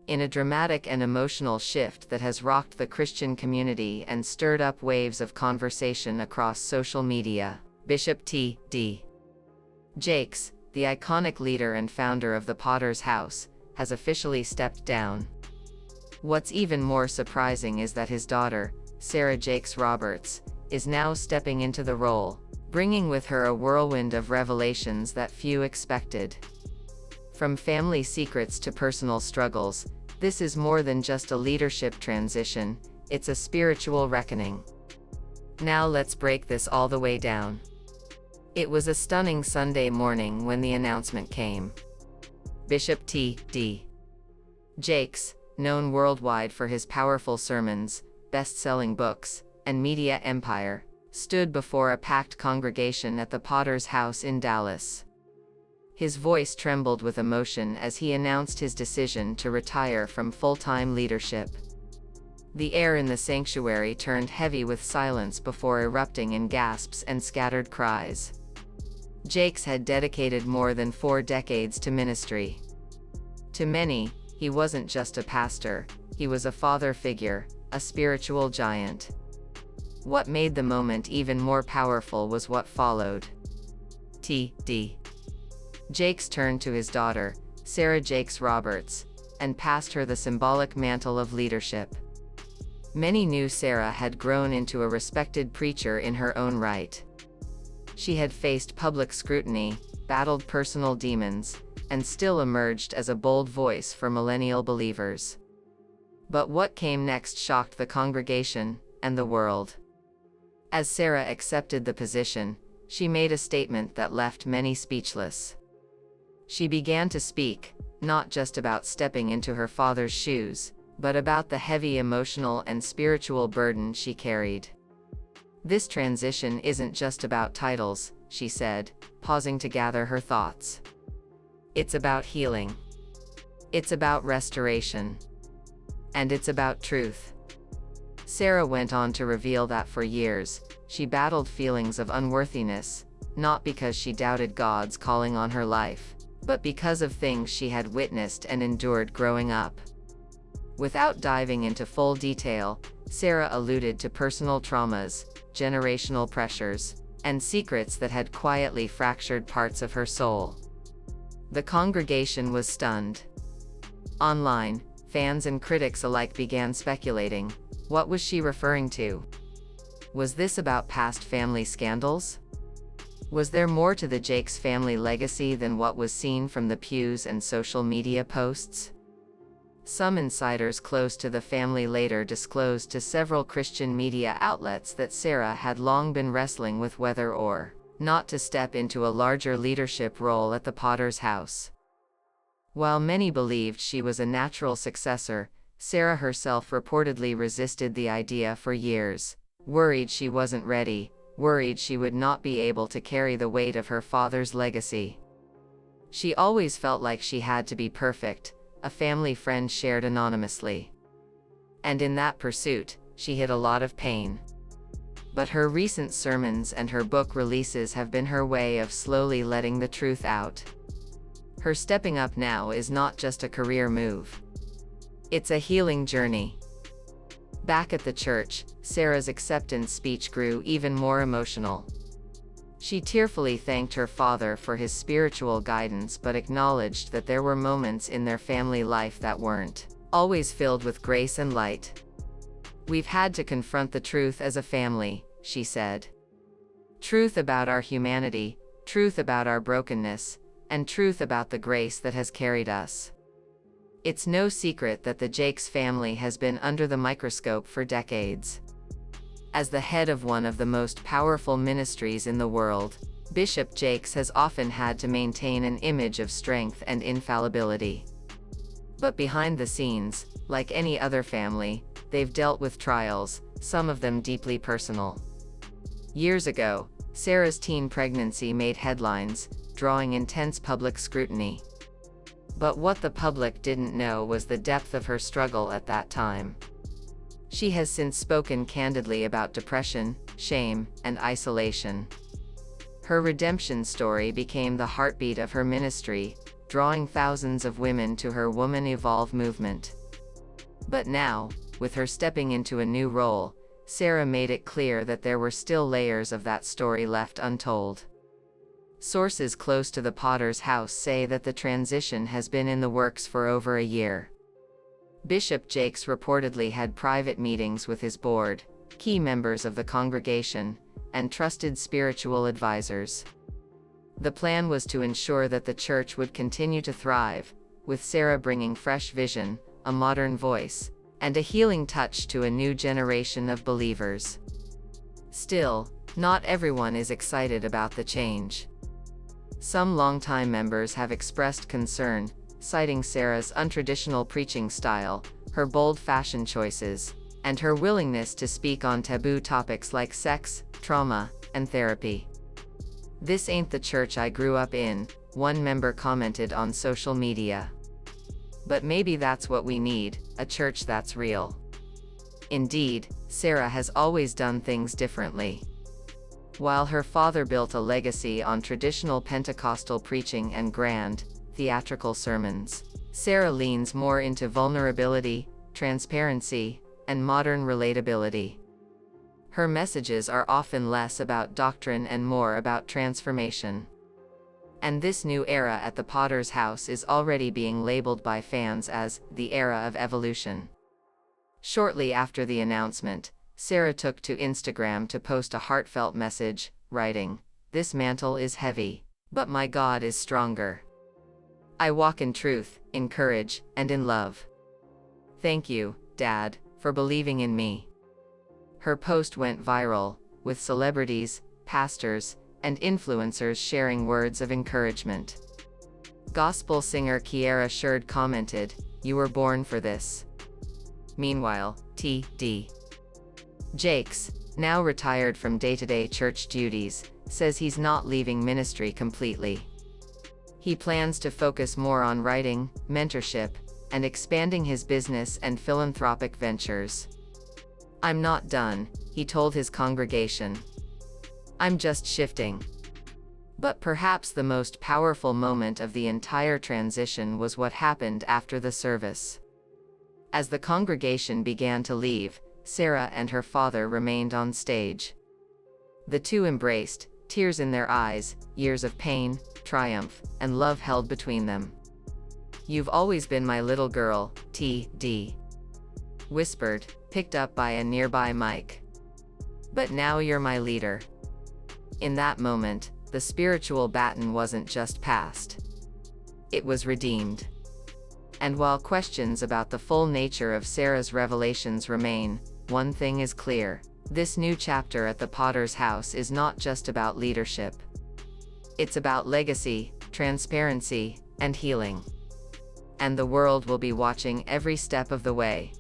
in a dramatic and emotional shift that has rocked the Christian community and stirred up waves of conversation across social media. Bishop T.D. Jakes, the iconic leader and founder of the Potter's House, has officially stepped down. What's even more surprising is that his daughter, Sarah Jakes Roberts, is now stepping into the role, bringing with her a whirlwind of revelations that few expected. From family secrets to personal struggles, this is more than just a leadership transition, it's a spiritual reckoning. Now let's break this all the way down. It was a stunning Sunday morning when the announcement came. Bishop T.D. Jakes, known worldwide for his powerful sermons, best-selling books, and media empire, stood before a packed congregation at the Potter's House in Dallas. His voice trembled with emotion as he announced his decision to retire from full-time leadership. The air in the sanctuary turned heavy with silence before erupting in gasps and scattered cries. Jakes had dedicated more than 4 decades to ministry. To many, he wasn't just a pastor, he was a father figure, a spiritual giant. What made the moment even more powerful was what followed. T.D. Jakes turned to his daughter, Sarah Jakes Roberts, and passed her the symbolic mantle of leadership. Many knew Sarah had grown into a respected preacher in her own right. She had faced public scrutiny, battled personal demons, and still emerged as a bold voice for millennial believers. But what came next shocked the congregation and the world. As Sarah accepted the position, she made a statement that left many speechless. She began to speak, not just about stepping into her father's shoes, but about the heavy emotional and spiritual burden she carried. "This transition isn't just about titles," she said, pausing to gather her thoughts. "It's about healing. It's about restoration. And it's about truth." Sarah went on to reveal that for years, she battled feelings of unworthiness, not because she doubted God's calling on her life, but because of things she had witnessed and endured growing up. Without diving into full detail, Sarah alluded to personal traumas, generational pressures, and secrets that had quietly fractured parts of her soul. The congregation was stunned. Online, fans and critics alike began speculating. What was she referring to? Was this about past family scandals? Was there more to the Jakes family legacy than what was seen from the pews and social media posts? Some insiders close to the family later disclosed to several Christian media outlets that Sarah had long been wrestling with whether or not to step into a larger leadership role at the Potter's House. While many believed she was a natural successor, Sarah herself reportedly resisted the idea for years, worried she wasn't ready, worried she would not be able to carry the weight of her father's legacy. She always felt like she had to be perfect, a family friend shared anonymously. And in that pursuit, she hid a lot of pain. But her recent sermons and her book releases have been her way of slowly letting the truth out. Her stepping up now is not just a career move. It's a healing journey. Back at the church, Sarah's acceptance speech grew even more emotional. She tearfully thanked her father for his spiritual guidance but acknowledged that there were moments in their family life that weren't always filled with grace and light. "We've had to confront the truth as a family," she said. "Truth about our humanity, truth about our brokenness, and truth about the grace that has carried us." It's no secret that the Jakes family has been under the microscope for decades. As the head of one of the most powerful ministries in the world, Bishop Jakes has often had to maintain an image of strength and infallibility. But behind the scenes, like any other family, they've dealt with trials, some of them deeply personal. Years ago, Sarah's teen pregnancy made headlines, drawing intense public scrutiny. But what the public didn't know was the depth of her struggle at that time. She has since spoken candidly about depression, shame, and isolation. Her redemption story became the heartbeat of her ministry, drawing thousands of women to her Woman Evolve movement. But now, with her stepping into a new role, Sarah made it clear that there were still layers of that story left untold. Sources close to the Potter's house say that the transition has been in the works for over a year. Bishop Jakes reportedly had private meetings with his board, key members of the congregation, and trusted spiritual advisors. The plan was to ensure that the church would continue to thrive, with Sarah bringing fresh vision, a modern voice, and a healing touch to a new generation of believers. Still, not everyone is excited about the change. Some longtime members have expressed concern, citing Sarah's untraditional preaching style, her bold fashion choices, and her willingness to speak on taboo topics like sex, trauma, and therapy. "This ain't the church I grew up in," one member commented on social media. But maybe that's what we need, a church that's real. Indeed, Sarah has always done things differently. While her father built a legacy on traditional Pentecostal preaching and grand, theatrical sermons, Sarah leans more into vulnerability, transparency, and modern relatability. Her messages are often less about doctrine and more about transformation. And this new era at the Potter's house is already being labeled by fans as the era of evolution. Shortly after the announcement, Sarah took to Instagram to post a heartfelt message, writing, "This mantle is heavy, but my God is stronger. I walk in truth, in courage, and in love. Thank you, Dad, for believing in me." Her post went viral, with celebrities, pastors, and influencers sharing words of encouragement. Gospel singer Kiara Sherd commented, "You were born for this." Meanwhile, T.D. Jakes, now retired from day-to-day church duties, says he's not leaving ministry completely. He plans to focus more on writing, mentorship, and expanding his business and philanthropic ventures. "I'm not done," he told his congregation. "I'm just shifting." But perhaps the most powerful moment of the entire transition was what happened after the service. As the congregation began to leave, Sarah and her father remained on stage. The two embraced, tears in their eyes, years of pain, triumph, and love held between them. "You've always been my little girl," T.D. whispered, picked up by a nearby mic. "But now you're my leader." In that moment, the spiritual baton wasn't just passed. It was redeemed. And while questions about the full nature of Sarah's revelations remain, one thing is clear: this new chapter at the Potter's house is not just about leadership. It's about legacy, transparency, and healing. And the world will be watching every step of the way.